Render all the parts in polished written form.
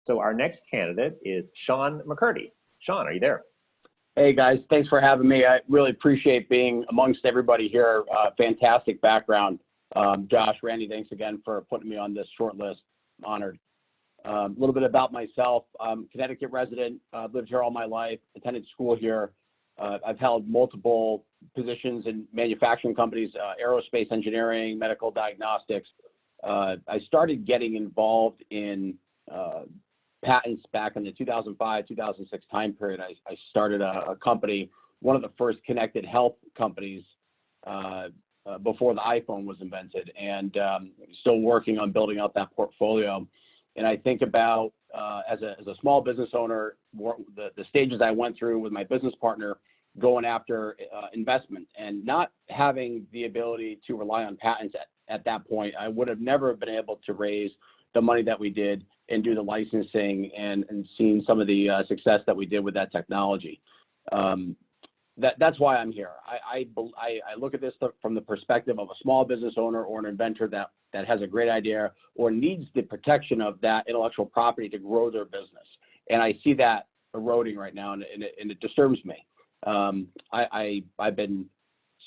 So our next candidate is Sean McKirdy. Sean, are you there? Hey guys, thanks for having me. I really appreciate being amongst everybody here. Fantastic background. Josh, Randy, thanks again for putting me on this short list. I'm honored. A little bit about myself. I'm a Connecticut resident, lived here all my life, attended school here. I've held multiple positions in manufacturing companies, aerospace engineering, medical diagnostics. I started getting involved in patents back in the 2005, 2006 time period. I started a company, one of the first connected health companies before the iPhone was invented, and still working on building out that portfolio. And I think about, as a small business owner, the stages I went through with my business partner, going after investment and not having the ability to rely on patents at that point. I would have never been able to raise the money that we did and do the licensing and seen some of the success that we did with that technology. That's why I'm here. I look at this from the perspective of a small business owner or an inventor that has a great idea or needs the protection of that intellectual property to grow their business. And I see that eroding right now, and it disturbs me. I've been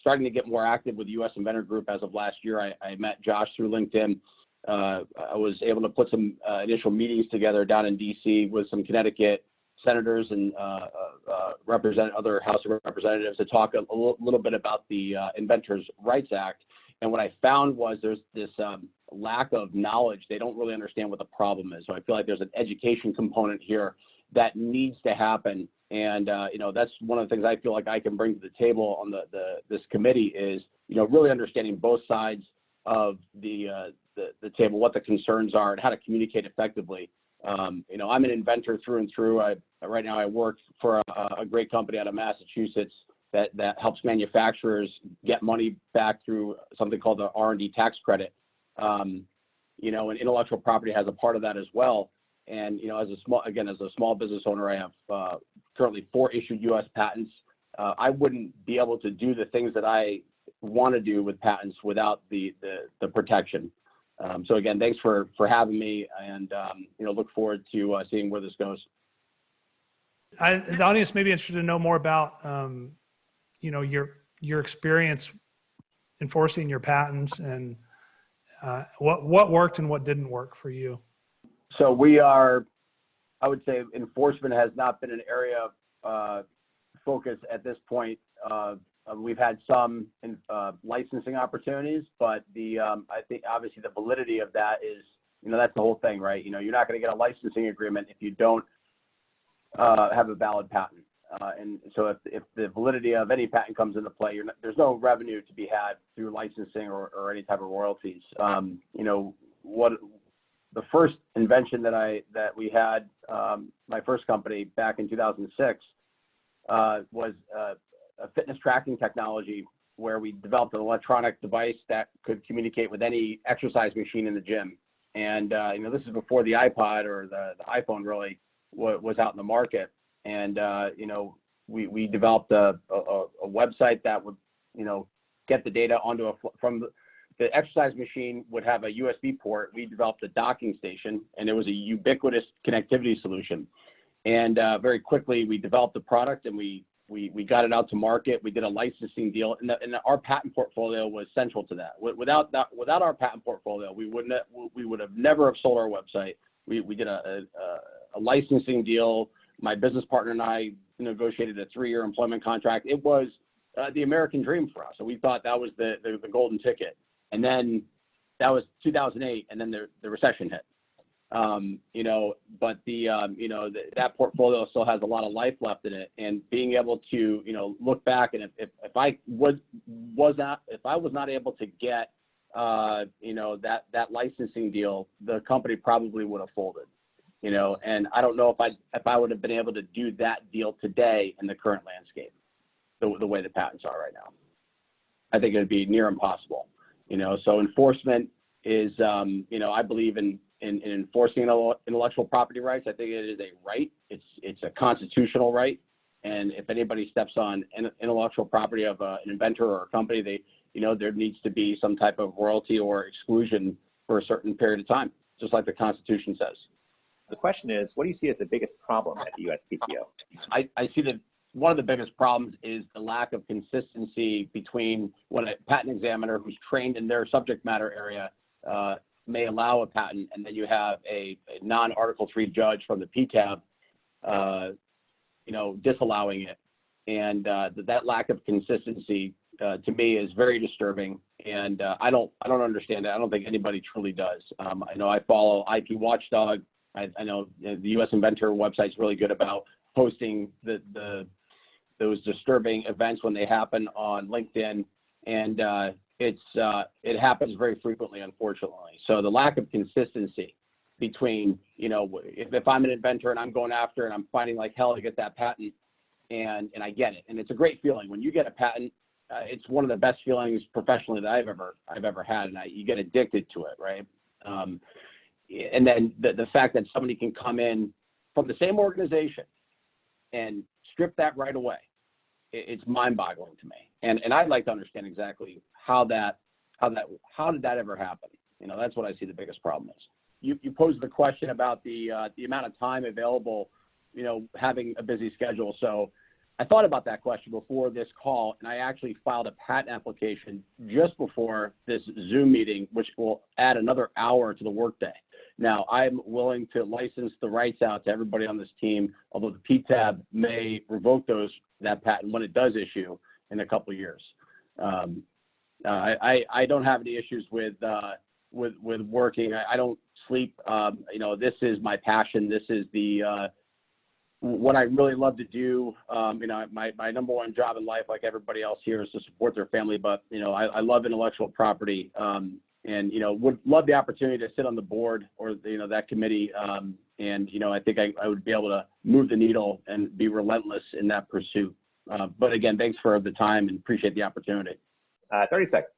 starting to get more active with the U.S. Inventor Group as of last year. I met Josh through LinkedIn. I was able to put some initial meetings together down in D.C. with some Connecticut senators and other House of Representatives to talk a little bit about the Inventors' Rights Act. And what I found was there's this lack of knowledge. They don't really understand what the problem is. So I feel like there's an education component here that needs to happen. And that's one of the things I feel like I can bring to the table on this committee is really understanding both sides of the table, what the concerns are, and how to communicate effectively. I'm an inventor through and through. Right now I work for a great company out of Massachusetts that helps manufacturers get money back through something called the R&D tax credit. And intellectual property has a part of that as well. And as a small business owner, I have currently 4 issued U.S. patents. I wouldn't be able to do the things that I want to do with patents without the protection. So again, thanks for having me, and look forward to seeing where this goes. The audience may be interested to know more about your experience enforcing your patents and what worked and what didn't work for you. So I would say enforcement has not been an area of focus at this point. We've had some licensing opportunities, but I think obviously the validity of that is, that's the whole thing, right? You're not going to get a licensing agreement if you don't have a valid patent. And so if the validity of any patent comes into play, there's no revenue to be had through licensing or any type of royalties. The first invention that we had, my first company back in 2006, was a fitness tracking technology where we developed an electronic device that could communicate with any exercise machine in the gym. And, this is before the iPod or the iPhone really was out in the market. And, we developed a website that would, get the data onto from the exercise machine would have a USB port. We developed a docking station, and it was a ubiquitous connectivity solution. And very quickly, we developed the product, and we got it out to market. We did a licensing deal, and our patent portfolio was central to that. Without our patent portfolio, we would have never have sold our website. We did a licensing deal. My business partner and I negotiated a 3-year employment contract. It was the American dream for us. So we thought that was the golden ticket. And then that was 2008, and then the recession hit. But that portfolio still has a lot of life left in it, and being able to, look back, and if I was not able to get, that licensing deal, the company probably would have folded, and I don't know if I would have been able to do that deal today in the current landscape, the way the patents are right now. I think it would be near impossible, so enforcement is, I believe in enforcing intellectual property rights. I think it is a right. It's a constitutional right. And if anybody steps on intellectual property of an inventor or a company, there needs to be some type of royalty or exclusion for a certain period of time, just like the Constitution says. The question is, what do you see as the biggest problem at the USPTO? I see that one of the biggest problems is the lack of consistency between when a patent examiner who's trained in their subject matter area may allow a patent, and then you have a non-Article 3 judge from the PTAB, disallowing it. And that lack of consistency to me is very disturbing, and I don't understand it. I don't think anybody truly does. I know I follow IP Watchdog. I know the U.S. Inventor website is really good about posting those disturbing events when they happen on LinkedIn, and it happens very frequently, unfortunately. So the lack of consistency between, if I'm an inventor and I'm going after and I'm fighting like hell to get that patent, and I get it, and it's a great feeling when you get a patent. It's one of the best feelings professionally that I've ever had, and you get addicted to it, right? And then the fact that somebody can come in from the same organization and strip that right away, it's mind-boggling to me. And I'd like to understand exactly how did that ever happen? That's what I see the biggest problem is. You posed the question about the amount of time available, having a busy schedule. So I thought about that question before this call, and I actually filed a patent application just before this Zoom meeting, which will add another hour to the workday. Now, I'm willing to license the rights out to everybody on this team, although the PTAB may revoke that patent when it does issue in a couple of years. I don't have any issues with working. I don't sleep. This is my passion. This is what I really love to do. My number one job in life, like everybody else here, is to support their family. But I love intellectual property, and would love the opportunity to sit on the board or that committee. And I think I would be able to move the needle and be relentless in that pursuit. But again, thanks for the time and appreciate the opportunity. 30 seconds.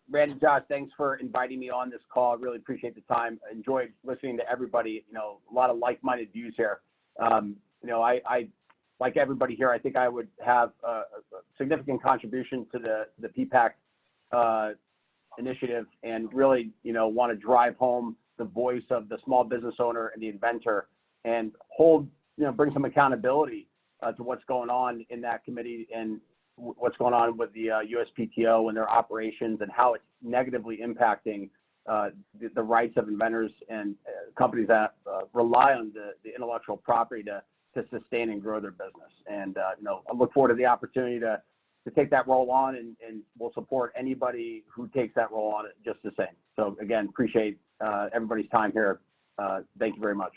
Randy, Josh, thanks for inviting me on this call. I really appreciate the time. Enjoyed listening to everybody. A lot of like-minded views here. I like everybody here. I think I would have a significant contribution to the PPAC initiative, and really, want to drive home the voice of the small business owner and the inventor, and bring some accountability to what's going on in that committee and what's going on with the USPTO and their operations, and how it's negatively impacting the rights of inventors and companies that rely on the intellectual property to sustain and grow their business. And I look forward to the opportunity to take that role on, and we'll support anybody who takes that role on just the same. So again, appreciate everybody's time here. Thank you very much.